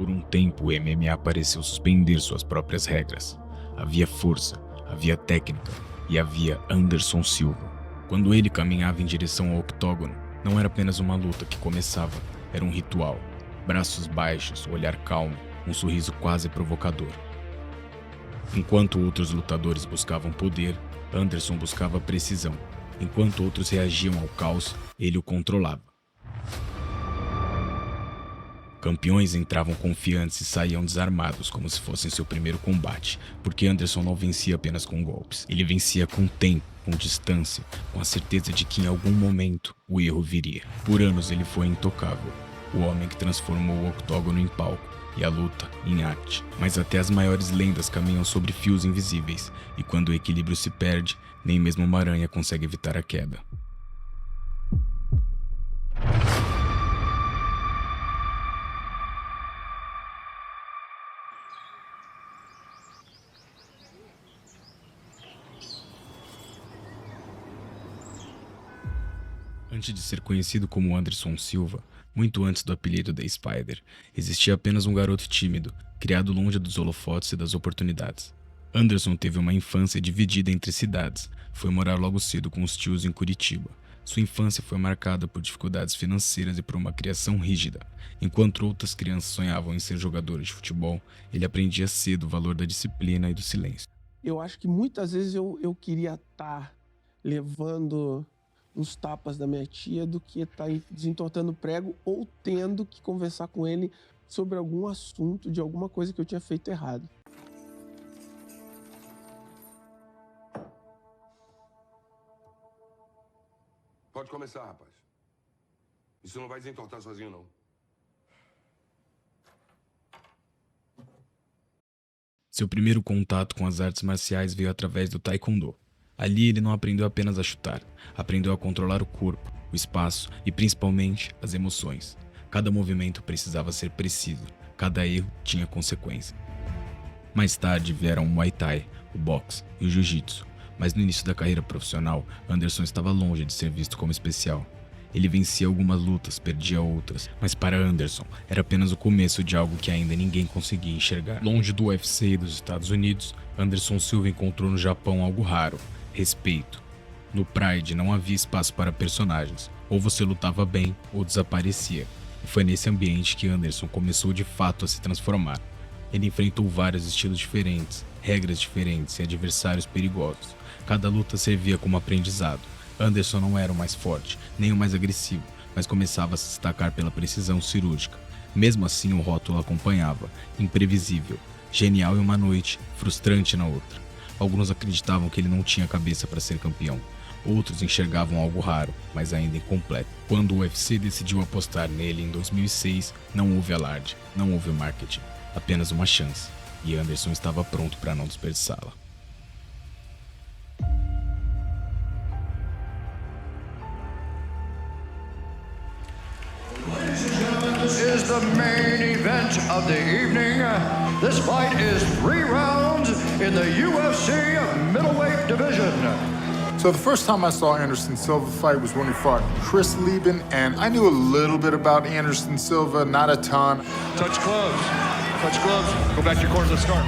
Por um tempo, o MMA pareceu suspender suas próprias regras. Havia força, havia técnica e havia Anderson Silva. Quando ele caminhava em direção ao octógono, não era apenas uma luta que começava, era um ritual. Braços baixos, olhar calmo, um sorriso quase provocador. Enquanto outros lutadores buscavam poder, Anderson buscava precisão. Enquanto outros reagiam ao caos, ele o controlava. Campeões entravam confiantes e saíam desarmados como se fossem seu primeiro combate, porque Anderson não vencia apenas com golpes. Ele vencia com tempo, com distância, com a certeza de que em algum momento o erro viria. Por anos ele foi intocável, o homem que transformou o octógono em palco e a luta em arte. Mas até as maiores lendas caminham sobre fios invisíveis, e quando o equilíbrio se perde, nem mesmo uma aranha consegue evitar a queda. Antes de ser conhecido como Anderson Silva, muito antes do apelido The Spider, existia apenas um garoto tímido, criado longe dos holofotes e das oportunidades. Anderson teve uma infância dividida entre cidades, foi morar logo cedo com os tios em Curitiba. Sua infância foi marcada por dificuldades financeiras e por uma criação rígida. Enquanto outras crianças sonhavam em ser jogadores de futebol, ele aprendia cedo o valor da disciplina e do silêncio. Eu acho que muitas vezes eu queria estar levando uns tapas da minha tia do que estar desentortando prego ou tendo que conversar com ele sobre algum assunto de alguma coisa que eu tinha feito errado. Pode começar, rapaz. Isso não vai desentortar sozinho, não. Seu primeiro contato com as artes marciais veio através do Taekwondo. Ali ele não aprendeu apenas a chutar, aprendeu a controlar o corpo, o espaço e principalmente as emoções. Cada movimento precisava ser preciso, cada erro tinha consequência. Mais tarde vieram o Muay Thai, o boxe e o Jiu-Jitsu, mas no início da carreira profissional, Anderson estava longe de ser visto como especial. Ele vencia algumas lutas, perdia outras, mas para Anderson era apenas o começo de algo que ainda ninguém conseguia enxergar. Longe do UFC e dos Estados Unidos, Anderson Silva encontrou no Japão algo raro: respeito. No Pride não havia espaço para personagens, ou você lutava bem ou desaparecia. E foi nesse ambiente que Anderson começou de fato a se transformar. Ele enfrentou vários estilos diferentes, regras diferentes e adversários perigosos. Cada luta servia como aprendizado. Anderson não era o mais forte, nem o mais agressivo, mas começava a se destacar pela precisão cirúrgica. Mesmo assim, o rótulo acompanhava, imprevisível, genial em uma noite, frustrante na outra. Alguns acreditavam que ele não tinha cabeça para ser campeão. Outros enxergavam algo raro, mas ainda incompleto. Quando o UFC decidiu apostar nele em 2006, não houve alarde, não houve marketing, apenas uma chance. E Anderson estava pronto para não desperdiçá-la. Is the main event of the evening. This fight is 3 rounds in the UFC middleweight division. So the first time I saw Anderson Silva fight was when he fought Chris Lieben, and I knew a little bit about Anderson Silva, not a ton. Touch gloves. Touch gloves. Go back to your corners. Let's start.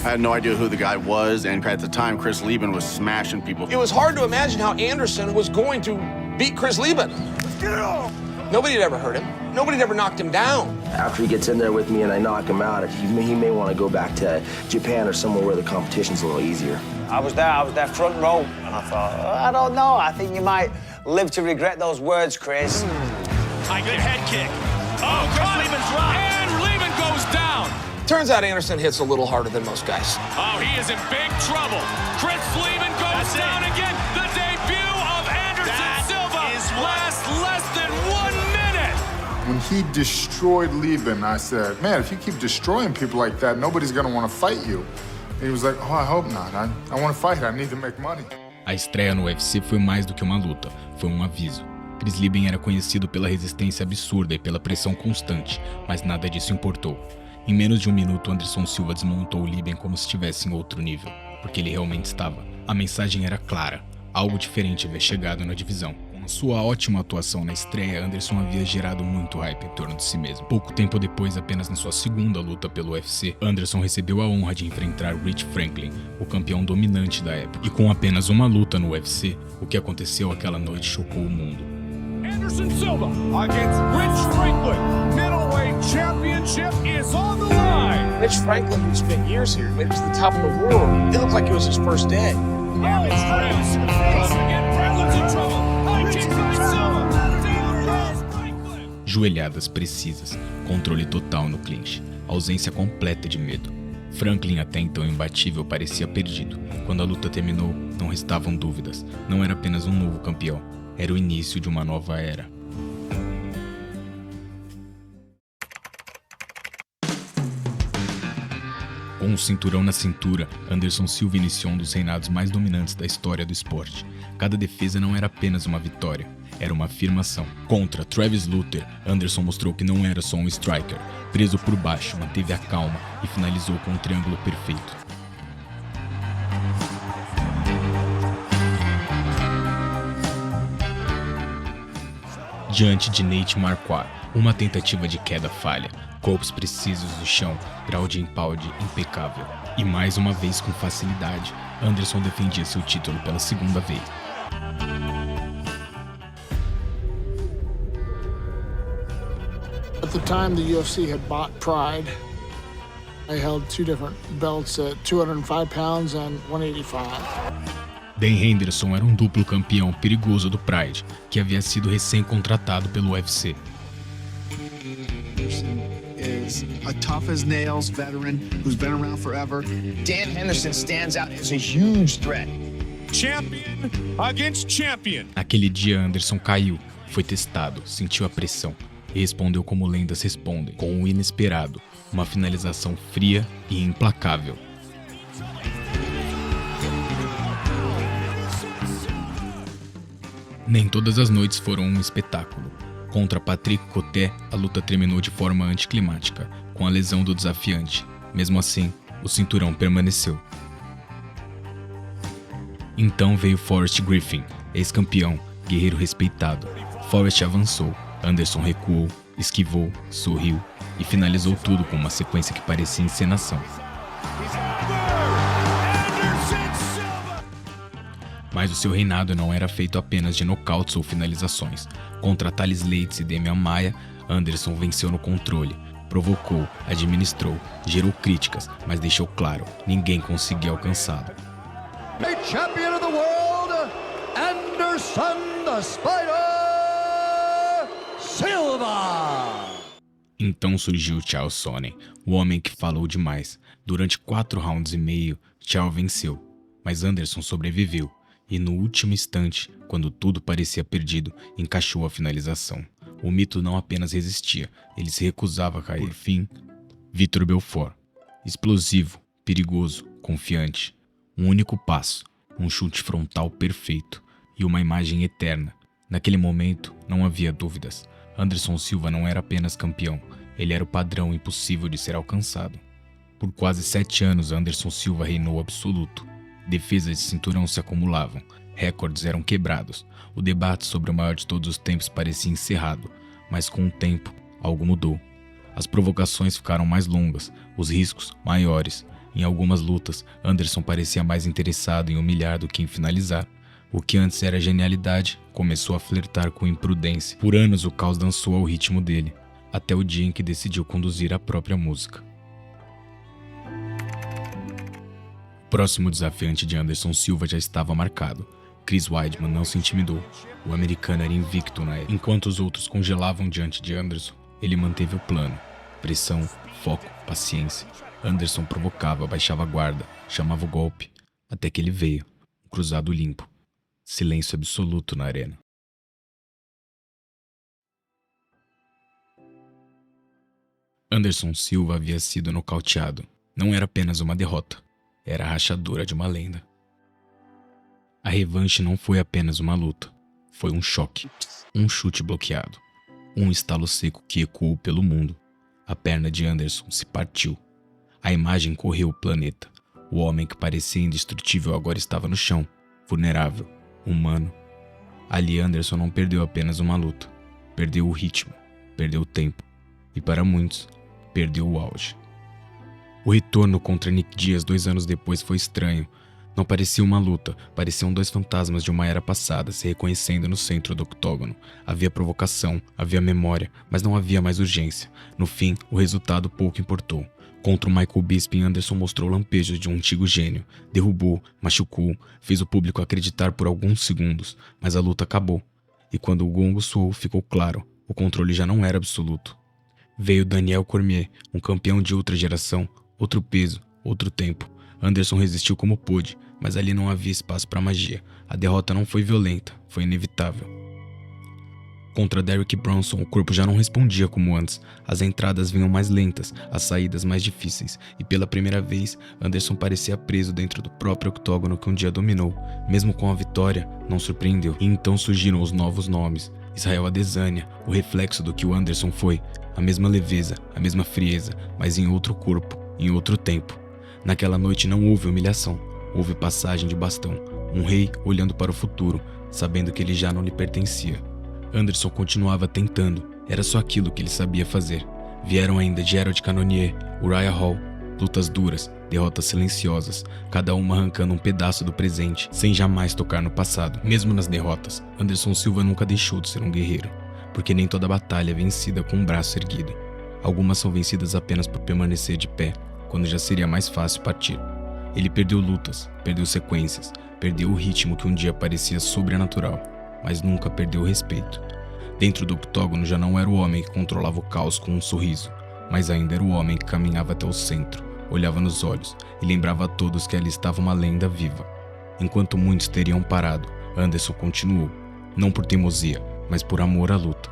I had no idea who the guy was, and at the time, Chris Lieben was smashing people. It was hard to imagine how Anderson was going to beat Chris Lieben. Let's get it on! Nobody had ever hurt him. Nobody had ever knocked him down. After he gets in there with me and I knock him out, he may want to go back to Japan or somewhere where the competition's a little easier. I was there front row, and I thought, I don't know, I think you might live to regret those words, Chris. Good head kick. Oh, Chris Lieben's right. And Lieben goes down. Turns out Anderson hits a little harder than most guys. Oh, he is in big trouble. Chris Lieben goes down again. The debut of Anderson Silva lasts less than 1 minute. When he destroyed Lieben, I said, man, if you keep destroying people like that, nobody's going to want to fight you. And he was like, oh, I hope not. I want to fight. I need to make money. A estreia no UFC foi mais do que uma luta, foi um aviso. Chris Lieben era conhecido pela resistência absurda e pela pressão constante, mas nada disso importou. Em menos de 1 minuto, Anderson Silva desmontou o Lieben como se estivesse em outro nível, porque ele realmente estava. A mensagem era clara, algo diferente havia chegado na divisão. Com sua ótima atuação na estreia, Anderson havia gerado muito hype em torno de si mesmo. Pouco tempo depois, apenas na sua segunda luta pelo UFC, Anderson recebeu a honra de enfrentar Rich Franklin, o campeão dominante da época. E com apenas uma luta no UFC, o que aconteceu aquela noite chocou o mundo. Anderson Silva against Rich Franklin. Middleweight championship is on the line. Rich Franklin, who spent years here, made it to the top of the world. It looked like it was his first day. Joelhadas precisas, controle total no clinch, ausência completa de medo. Franklin, até então imbatível, parecia perdido. Quando a luta terminou, não restavam dúvidas. Não era apenas um novo campeão, era o início de uma nova era. Com o cinturão na cintura, Anderson Silva iniciou um dos reinados mais dominantes da história do esporte. Cada defesa não era apenas uma vitória, era uma afirmação. Contra Travis Luther, Anderson mostrou que não era só um striker. Preso por baixo, manteve a calma e finalizou com um triângulo perfeito. Diante de Nate Marquardt, uma tentativa de queda falha, golpes precisos no chão, grau de empalme impecável. E mais uma vez com facilidade, Anderson defendia seu título pela segunda vez. At the time the UFC had bought Pride, I held two different belts at 205 pounds and 185. Dan Henderson era um duplo campeão perigoso do Pride, que havia sido recém-contratado pelo UFC. Is a tough as nails veteran who's been around forever. Dan Henderson stands out as a huge threat. Champion against champion. Naquele dia, Anderson caiu, foi testado, sentiu a pressão e respondeu como lendas respondem, com o inesperado, uma finalização fria e implacável. Nem todas as noites foram um espetáculo. Contra Patrick Coté, a luta terminou de forma anticlimática, com a lesão do desafiante. Mesmo assim, o cinturão permaneceu. Então veio Forrest Griffin, ex-campeão, guerreiro respeitado. Forrest avançou, Anderson recuou, esquivou, sorriu e finalizou tudo com uma sequência que parecia encenação. Mas o seu reinado não era feito apenas de nocautes ou finalizações. Contra Thales Leites e Demian Maia, Anderson venceu no controle, provocou, administrou, gerou críticas, mas deixou claro, ninguém conseguia alcançá-lo. A champion of the world, Anderson the Spider Silva! Então surgiu Chael Sonnen, o homem que falou demais. Durante 4 rounds e meio, Chael venceu, mas Anderson sobreviveu. E no último instante, quando tudo parecia perdido, encaixou a finalização. O mito não apenas resistia, ele se recusava a cair. Por fim, Vitor Belfort. Explosivo, perigoso, confiante. Um único passo, um chute frontal perfeito e uma imagem eterna. Naquele momento, não havia dúvidas. Anderson Silva não era apenas campeão, ele era o padrão impossível de ser alcançado. Por quase 7 anos, Anderson Silva reinou absoluto. Defesas de cinturão se acumulavam, recordes eram quebrados, o debate sobre o maior de todos os tempos parecia encerrado, mas com o tempo, algo mudou. As provocações ficaram mais longas, os riscos maiores. Em algumas lutas, Anderson parecia mais interessado em humilhar do que em finalizar. O que antes era genialidade, começou a flertar com imprudência. Por anos o caos dançou ao ritmo dele, até o dia em que decidiu conduzir a própria música. O próximo desafiante de Anderson Silva já estava marcado. Chris Weidman não se intimidou. O americano era invicto na época. Enquanto os outros congelavam diante de Anderson, ele manteve o plano. Pressão, foco, paciência. Anderson provocava, baixava a guarda, chamava o golpe, até que ele veio. Um cruzado limpo. Silêncio absoluto na arena. Anderson Silva havia sido nocauteado. Não era apenas uma derrota. Era a rachadura de uma lenda. A revanche não foi apenas uma luta. Foi um choque. Um chute bloqueado. Um estalo seco que ecoou pelo mundo. A perna de Anderson se partiu. A imagem correu o planeta. O homem que parecia indestrutível agora estava no chão. Vulnerável. Humano. Ali Anderson não perdeu apenas uma luta, perdeu o ritmo, perdeu o tempo e, para muitos, perdeu o auge. O retorno contra Nick Diaz 2 anos depois foi estranho. Não parecia uma luta, pareciam 2 fantasmas de uma era passada se reconhecendo no centro do octógono. Havia provocação, havia memória, mas não havia mais urgência. No fim, o resultado pouco importou. Contra o Michael Bisping, Anderson mostrou lampejos de um antigo gênio. Derrubou, machucou, fez o público acreditar por alguns segundos, mas a luta acabou. E quando o gongo soou, ficou claro, o controle já não era absoluto. Veio Daniel Cormier, um campeão de outra geração, outro peso, outro tempo. Anderson resistiu como pôde, mas ali não havia espaço para magia. A derrota não foi violenta, foi inevitável. Contra Derrick Bronson, o corpo já não respondia como antes. As entradas vinham mais lentas, as saídas mais difíceis, e pela primeira vez, Anderson parecia preso dentro do próprio octógono que um dia dominou. Mesmo com a vitória, não surpreendeu. E então surgiram os novos nomes. Israel Adesanya, o reflexo do que o Anderson foi. A mesma leveza, a mesma frieza, mas em outro corpo, em outro tempo. Naquela noite não houve humilhação, houve passagem de bastão. Um rei olhando para o futuro, sabendo que ele já não lhe pertencia. Anderson continuava tentando, era só aquilo que ele sabia fazer. Vieram ainda Gerald Cannonier, Uriah Hall, lutas duras, derrotas silenciosas, cada uma arrancando um pedaço do presente, sem jamais tocar no passado. Mesmo nas derrotas, Anderson Silva nunca deixou de ser um guerreiro, porque nem toda batalha é vencida com um braço erguido. Algumas são vencidas apenas por permanecer de pé, quando já seria mais fácil partir. Ele perdeu lutas, perdeu sequências, perdeu o ritmo que um dia parecia sobrenatural, mas nunca perdeu o respeito. Dentro do octógono já não era o homem que controlava o caos com um sorriso, mas ainda era o homem que caminhava até o centro, olhava nos olhos e lembrava a todos que ali estava uma lenda viva. Enquanto muitos teriam parado, Anderson continuou, não por teimosia, mas por amor à luta.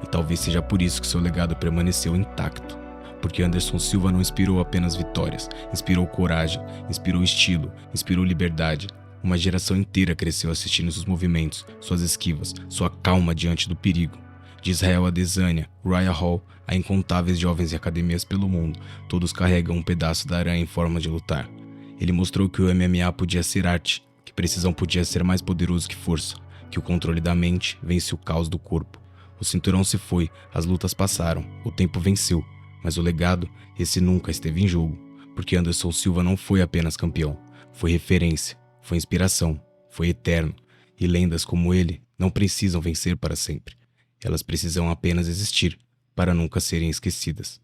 E talvez seja por isso que seu legado permaneceu intacto. Porque Anderson Silva não inspirou apenas vitórias, inspirou coragem, inspirou estilo, inspirou liberdade. Uma geração inteira cresceu assistindo seus movimentos, suas esquivas, sua calma diante do perigo. De Israel Adesanya, Uriah Hall, a incontáveis jovens e academias pelo mundo, todos carregam um pedaço da aranha em forma de lutar. Ele mostrou que o MMA podia ser arte, que precisão podia ser mais poderoso que força, que o controle da mente vence o caos do corpo. O cinturão se foi, as lutas passaram, o tempo venceu. Mas o legado, esse nunca esteve em jogo, porque Anderson Silva não foi apenas campeão, foi referência, foi inspiração, foi eterno, e lendas como ele não precisam vencer para sempre, elas precisam apenas existir para nunca serem esquecidas.